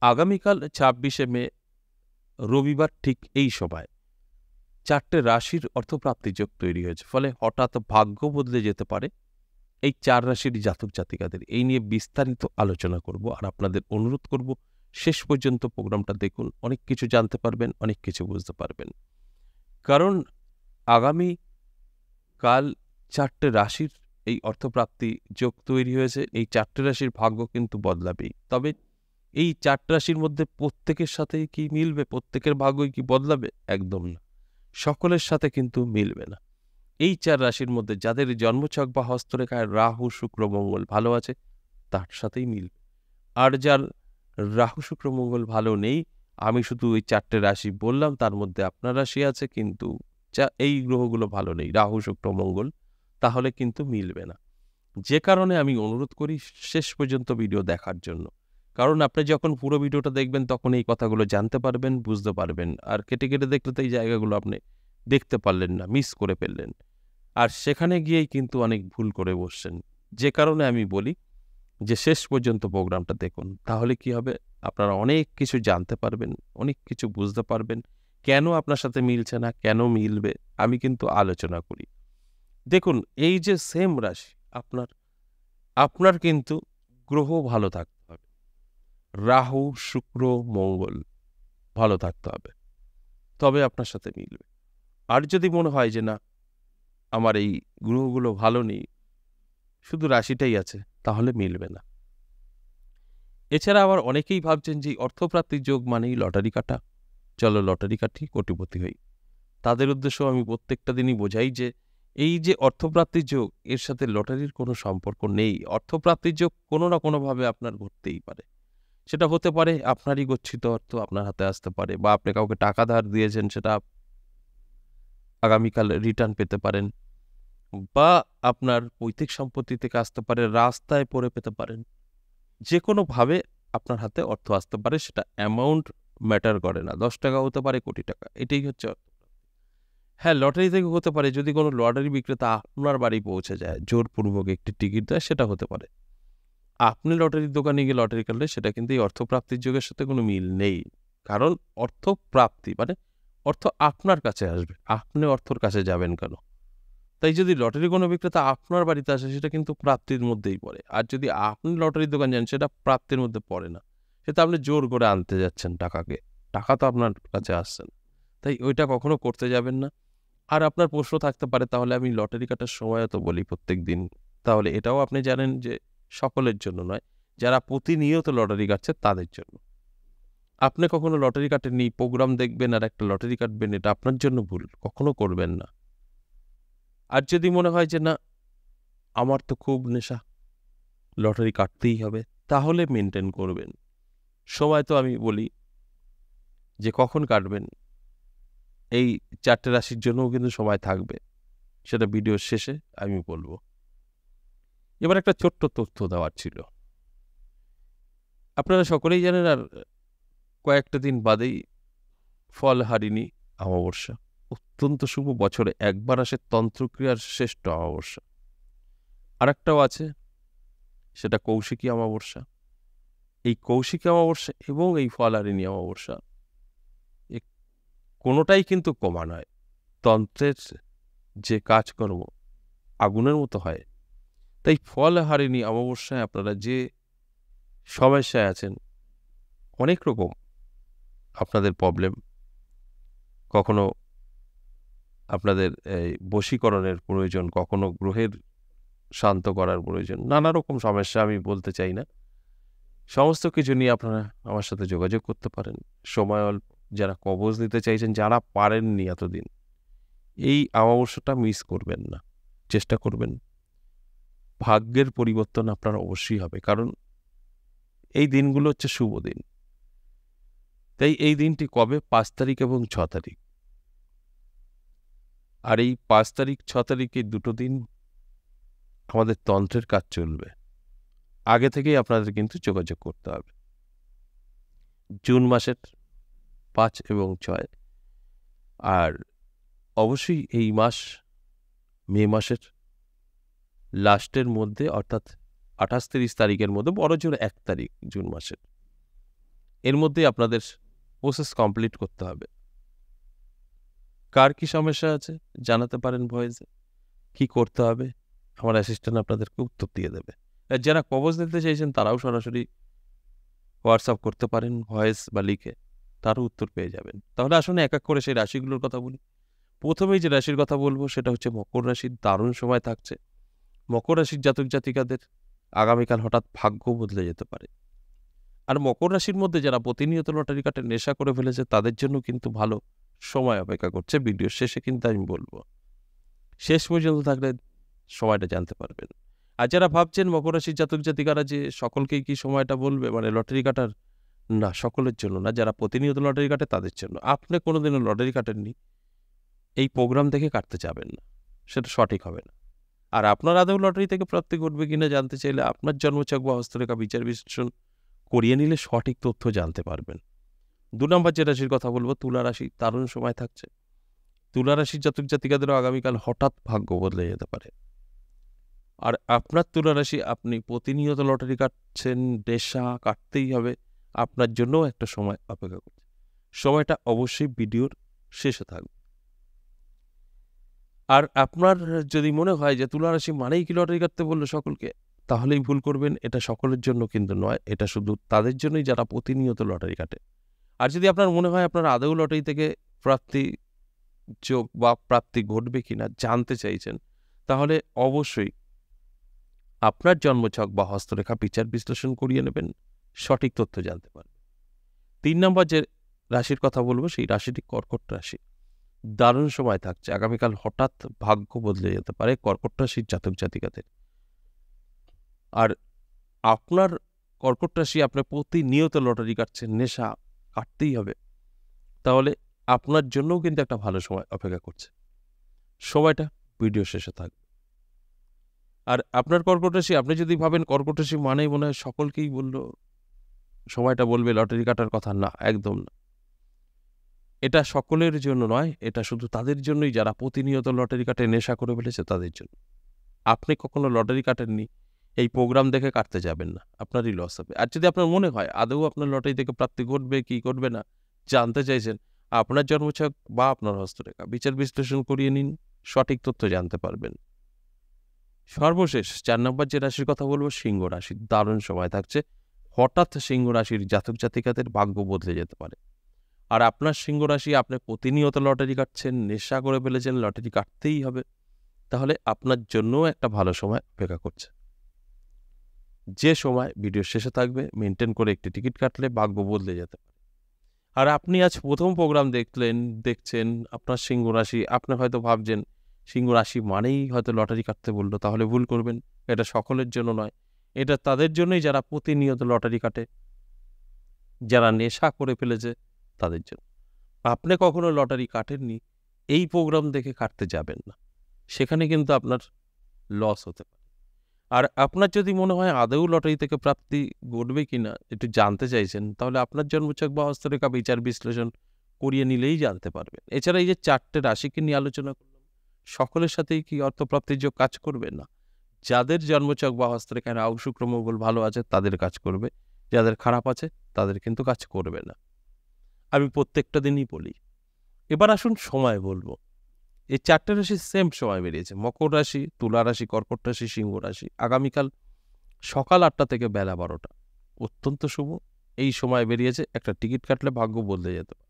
আগামীকাল ২৬শে মে রবিবার ঠিক এই সময় ৪টে রাশির অর্থপ্রাপ্তি যোগ তৈরি হয়েছে। ফলে হঠাৎ ভাগ্য বদলে যেতে পারে এই ৪ রাশির জাতক-জাতিকাদের। এই নিয়ে বিস্তারিত আলোচনা করব। আর আপনাদের অনুরোধ করব শেষ পর্যন্ত প্রোগ্রামটা দেখুন। অনেক কিছু জানতে পারবেন, অনেক কিছু বুঝতে পারবেন। কারণ আগামী কাল ৪টে রাশির এই অর্থপ্রাপ্তি যোগ তৈরি হয়েছে। এই ৪টে রাশির ভাগ্য কিন্তু বদলাবেই। তবে এই ৪ রাশির মধ্যে প্রত্যেকের সাথেই কি মিলবে? প্রত্যেকের ভাগ্যই কি বদলাবে? একদম না। সকলের সাথে কিন্তু মিলবে না। এই ৪ রাশির মধ্যে যাদের জন্মছক বা হস্তরেখায় রাহু, শুক্র, মঙ্গল ভালো আছে, তার সাথেই মিলবে। আর যার রাহু, শুক্র, মঙ্গল ভালো নেই, আমি শুধু ওই ৪টে রাশি বললাম, তার মধ্যে আপনার রাশি আছে, কিন্তু এই গ্রহগুলো ভালো নেই, রাহু, শুক্র, মঙ্গল, তাহলে কিন্তু মিলবে না। যে কারণে আমি অনুরোধ করি শেষ পর্যন্ত ভিডিও দেখার জন্য। কারণ আপনি যখন পুরো ভিডিওটা দেখবেন তখন এই কথাগুলো জানতে পারবেন, বুঝতে পারবেন। আর কেটে, কেটে দেখলে তো এই জায়গাগুলো আপনি দেখতে পারলেন না, মিস করে ফেললেন। আর সেখানে গিয়েই কিন্তু অনেক ভুল করে বসছেন। যে কারণে আমি বলি যে শেষ পর্যন্ত প্রোগ্রামটা দেখুন। তাহলে কি হবে? আপনারা অনেক কিছু জানতে পারবেন, অনেক কিছু বুঝতে পারবেন। কেন আপনার সাথে মিলছে না, কেন মিলবে, আমি কিন্তু আলোচনা করি। দেখুন, এই যে সেম রাশি আপনার, আপনার কিন্তু গ্রহ ভালো থাকতে হবে। রাহু, শুক্র, মঙ্গল ভালো থাকতে হবে। তবে আপনার সাথে মিলবে। আর যদি মনে হয় যে না, আমার এই গ্রহগুলো ভালো নেই, শুধু রাশিটাই আছে, তাহলে মিলবে না। এছাড়া আবার অনেকেই ভাবছেন যে অর্থপ্রাপ্তির যোগ মানেই লটারি কাটা। চলো লটারি কাটি, কোটিপতি হই। তাদের উদ্দেশ্য আমি প্রত্যেকটা দিনই বোঝাই যে এই যে অর্থপ্রাপ্তির যোগ, এর সাথে লটারির কোনো সম্পর্ক নেই। অর্থপ্রাপ্তির যোগ কোনো না কোনোভাবে আপনার ঘটতেই পারে। সেটা হতে পারে আপনারই গচ্ছিত অর্থ আপনার হাতে আসতে পারে, বা আপনি কাউকে টাকা ধার দিয়েছেন, সেটা আগামীকাল রিটার্ন পেতে পারেন, বা আপনার পৈতৃক সম্পত্তি থেকে আসতে পারে, রাস্তায় পড়ে পেতে পারেন। যেকোনোভাবে আপনার হাতে অর্থ আসতে পারে, সেটা অ্যামাউন্ট ম্যাটার করে না। ১০ টাকা হতে পারে, কোটি টাকা। এটাই হচ্ছে অর্থ। হ্যাঁ, লটারি থেকে হতে পারে, যদি কোনো লটারি বিক্রেতা আপনার বাড়ি পৌঁছে যায়, জোরপূর্বক একটি টিকিট দেয়, সেটা হতে পারে। আপনি লটারির দোকানে গিয়ে লটারি কাটলে সেটা কিন্তু এই অর্থপ্রাপ্তির যোগের সাথে কোনো মিল নেই। কারণ অর্থপ্রাপ্তি মানে অর্থ আপনার কাছে আসবে। আপনি অর্থর কাছে যাবেন কেন? তাই যদি লটারি কোনো বিক্রেতা আপনার বাড়িতে আসে, সেটা কিন্তু প্রাপ্তির মধ্যেই পড়ে। আর যদি আপনি লটারির দোকান যান, সেটা প্রাপ্তির মধ্যে পড়ে না। সেটা আপনি জোর করে আনতে যাচ্ছেন টাকাকে। টাকা তো আপনার কাছে আসছে না। তাই ওইটা কখনো করতে যাবেন না। আর আপনার প্রশ্ন থাকতে পারে, তাহলে আমি লটারি কাটার সময়ও তো বলি প্রত্যেকদিন। তাহলে এটাও আপনি জানেন যে সকলের জন্য নয়। যারা প্রতিনিয়ত লটারি কাটছে তাদের জন্য। আপনি কখনো লটারি কাটেননি, প্রোগ্রাম দেখবেন আর একটা লটারি কাটবেন, এটা আপনার জন্য ভুল। কখনো করবেন না। আর যদি মনে হয় যে না, আমার তো খুব নেশা, লটারি কাটতেই হবে, তাহলে মেইনটেইন করবেন। সময় তো আমি বলি যে কখন কাটবেন, এই ৪ টে রাশির জন্যও কিন্তু সময় থাকবে। সেটা ভিডিওর শেষে আমি বলব। এবার একটা ছোট্ট তথ্য দেওয়ার ছিল। আপনারা সকলেই জানেন, আর কয়েকটা দিন বাদেই ফলহারিণী অমাবস্যা। অত্যন্ত শুভ, বছরে একবার আসে তন্ত্রক্রিয়ার শ্রেষ্ঠ অমাবস্যা। আরেকটাও আছে, সেটা কৌশিকী অমাবস্যা। এই কৌশিকী অমাবস্যা এবং এই ফলহারিণী অমাবস্যা, এ কোনোটাই কিন্তু কমা নয়। তন্ত্রের যে কাজকর্ম আগুনের মতো হয়। তাই ফলহারিণী অমাবস্যায় আপনারা যে সমস্যায় আছেন, অনেক রকম আপনাদের প্রবলেম, কখনো আপনাদের এই বশীকরণের প্রয়োজন, কখনো গ্রহের শান্ত করার প্রয়োজন, নানা রকম সমস্যা, আমি বলতে চাই না। সমস্ত কিছু নিয়ে আপনারা আমার সাথে যোগাযোগ করতে পারেন। সময় অল্প, যারা কবজ নিতে চাইছেন, যারা পারেননি এতদিন, এই অমাবস্যাটা মিস করবেন না। চেষ্টা করবেন। ভাগ্যের পরিবর্তন আপনার অবশ্যই হবে। কারণ এই দিনগুলো হচ্ছে শুভ দিন। তাই এই দিনটি কবে? ৫ তারিখ এবং ৬ তারিখ। আর এই ৫ তারিখ, ৬ তারিখ, এই দুটো দিন আমাদের তন্ত্রের কাজ চলবে। আগে থেকেই আপনাদের কিন্তু যোগাযোগ করতে হবে। জুন মাসের ৫ এবং ৬। আর অবশ্যই এই মাস, মে মাসের লাস্টের মধ্যে, অর্থাৎ ২৮-৩০ তারিখের মধ্যে, বড়জোর ১ তারিখ জুন মাসের, এর মধ্যেই আপনাদের প্রসেস কমপ্লিট করতে হবে। কার কি সমস্যা আছে জানাতে পারেন ভয়েসে, কি করতে হবে আমার অ্যাসিস্ট্যান্ট আপনাদেরকে উত্তর দিয়ে দেবে। আর যারা কবজ দিতে চাইছেন তারাও সরাসরি হোয়াটসঅ্যাপ করতে পারেন ভয়েস বা লিখে, তারও উত্তর পেয়ে যাবেন। তাহলে আসুন এক এক করে সেই রাশিগুলোর কথা বলি। প্রথমেই যে রাশির কথা বলবো সেটা হচ্ছে মকর রাশির। দারুণ সময় থাকছে। মকর রাশির জাতক জাতিকাদের আগামীকাল হঠাৎ ভাগ্য বদলে যেতে পারে। আর মকর রাশির মধ্যে যারা প্রতিনিয়ত লটারি কাটে নেশা করে ফেলেছে তাদের জন্য কিন্তু ভালো সময় অপেক্ষা করছে। ভিডিওর শেষে কিন্তু আমি বলবো, শেষ পর্যন্ত থাকলে সময়টা জানতে পারবেন। আর যারা ভাবছেন মকর রাশির জাতক জাতিকারা যে সকলকেই কি সময়টা বলবে, মানে লটারি কাটার, না, সকলের জন্য না। যারা প্রতিনিয়ত লটারি কাটে তাদের জন্য। আপনি কোনোদিনও লটারি কাটেননি, এই প্রোগ্রাম দেখে কাটতে যাবেন না, সেটা সঠিক হবে না। আর আপনার আদৌ লটারি থেকে প্রাপ্তি ঘটবে কিনা জানতে চাইলে আপনার জন্মছক বা হস্তরেখা বিচার বিশ্লেষণ করিয়ে নিলে সঠিক তথ্য জানতে পারবেন। 2 নম্বর যে রাশির কথা বলবো তুলা রাশি। দারুণ সময় থাকছে। তুলা রাশির জাতক জাতিকাদেরও আগামীকাল হঠাৎ ভাগ্য বদলে যেতে পারে। আর আপনার তুলা রাশি, আপনি প্রতিনিয়ত লটারি কাটছেন, নেশা কাটতেই হবে, আপনার জন্যও একটা সময় অপেক্ষা করছে। সময়টা অবশ্যই ভিডিওর শেষে থাকবে। আর আপনার যদি মনে হয় যে তুলা রাশি মানেই কি লটারি কাটতে বললো সকলকে, তাহলেই ভুল করবেন। এটা সকলের জন্য কিন্তু নয়, এটা শুধু তাদের জন্যই যারা প্রতিনিয়ত লটারি কাটে। আর যদি আপনার মনে হয় আপনার আদৌ লটারি থেকে প্রাপ্তি যোগ বা প্রাপ্তি ঘটবে কিনা জানতে চাইছেন, তাহলে অবশ্যই আপনার জন্মছক বা হস্তরেখা বিচার বিশ্লেষণ করিয়ে নেবেন, সঠিক তথ্য জানতে পারবেন। 3 নম্বর যে রাশির কথা বলবো সেই রাশিটি কর্কট রাশি। দারুণ সময় থাকছে। আগামীকাল হঠাৎ ভাগ্য বদলে যেতে পারে কর্কট রাশির জাতক জাতিকাদের। আর আপনার কর্কট রাশি, আপনি প্রতিনিয়ত লটারি কাটছেন, নেশা কাটতেই হবে, তাহলে আপনার জন্যও কিন্তু একটা ভালো সময় অপেক্ষা করছে। সময়টা ভিডিও শেষে থাকবে। আর আপনার কর্কট রাশি, আপনি যদি ভাবেন কর্কট রাশি মানেই মনে হয় সকলকেই বললো সময়টা বলবে লটারি কাটার কথা, না, একদম না। এটা সকলের জন্য নয়, এটা শুধু তাদের জন্যই যারা প্রতিনিয়ত লটারি কাটে নেশা করে ফেলেছে তাদের জন্য। আপনি কখনো লটারি কাটেননি, এই প্রোগ্রাম দেখে কাটতে যাবেন না, আপনারই লস হবে। আর যদি আপনার মনে হয় আদৌ আপনার লটারি থেকে প্রাপ্তি ঘটবে কি ঘটবে না জানতে চাইছেন, আপনার জন্মছক বা আপনার হস্তরেখা বিচার বিশ্লেষণ করিয়ে নিন, সঠিক তথ্য জানতে পারবেন। সর্বশেষ 4 নম্বর যে রাশির কথা বলবো সিংহ রাশি। দারুণ সময় থাকছে। হঠাৎ সিংহ রাশির জাতক জাতিকাদের ভাগ্য বদলে যেতে পারে। আর আপনার সিংহ রাশি, আপনি প্রতিনিয়ত লটারি কাটছেন, নেশা করে ফেলেছেন, লটারি কাটতেই হবে, তাহলে আপনার জন্যও একটা ভালো সময় অপেক্ষা করছে। যে সময় ভিডিওর শেষে থাকবে, মেনটেন করে একটি টিকিট কাটলে ভাগ্য বদলে যেতে পারে। আর আপনি আজ প্রথম প্রোগ্রাম দেখছেন, আপনার সিংহ রাশি, আপনি হয়তো ভাবছেন সিংহ রাশি মানেই হয়তো লটারি কাটতে বললো, তাহলে ভুল করবেন। এটা সকলের জন্য নয়, এটা তাদের জন্যই যারা প্রতিনিয়ত লটারি কাটে, যারা নেশা করে ফেলেছে তাদের জন্য। আপনি কখনো লটারি কাটেননি, এই প্রোগ্রাম দেখে কাটতে যাবেন না, সেখানে কিন্তু আপনার লস হতে পারে। আর আপনার যদি মনে হয় আদৌ লটারি থেকে প্রাপ্তি ঘটবে কিনা একটু জানতে চাইছেন, তাহলে আপনার জন্মছক বা হস্তরেখা বিচার বিশ্লেষণ করিয়ে নিলেই জানতে পারবেন। এছাড়া এই যে 4টে রাশিকে নিয়ে আলোচনা করলাম, সকলের সাথেই কি অর্থপ্রাপ্তির যোগ কাজ করবে না? যাদের জন্মছক বা হস্তরেখায় রাহু শুক্র মঙ্গল ভালো আছে তাদের কাজ করবে, যাদের খারাপ আছে তাদের কিন্তু কাজ করবে না। আমি প্রত্যেকটা দিনই বলি। এবার আসুন সময় বলবো। এই 4টে রাশি সেম সময় বেরিয়েছে, মকর রাশি, তুলা রাশি, কর্কট রাশি, সিংহ রাশি। আগামীকাল সকাল 8টা থেকে বেলা 12টা অত্যন্ত শুভ। এই সময় বেরিয়েছে, একটা টিকিট কাটলে ভাগ্য বদলে যেতে পারে।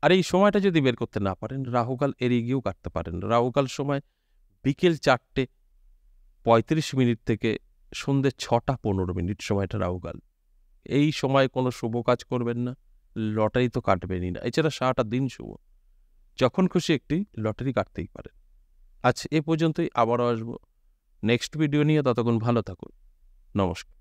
আর এই সময়টা যদি বের করতে না পারেন, রাহুকাল এড়িয়ে গিয়েও কাটতে পারেন। রাহুকাল সময় বিকেল 4:35 থেকে সন্ধ্যে 6:15 সময়টা রাহুকাল। এই সময় কোনো শুভ কাজ করবেন না, লটারি তো কাটবেনই না। এছাড়া সারাটা দিন শুভ, যখন খুশি একটি লটারি কাটতেই পারেন। আজ এ পর্যন্তই, আবারও আসবো নেক্সট ভিডিও নিয়ে। ততক্ষণ ভালো থাকুন। নমস্কার।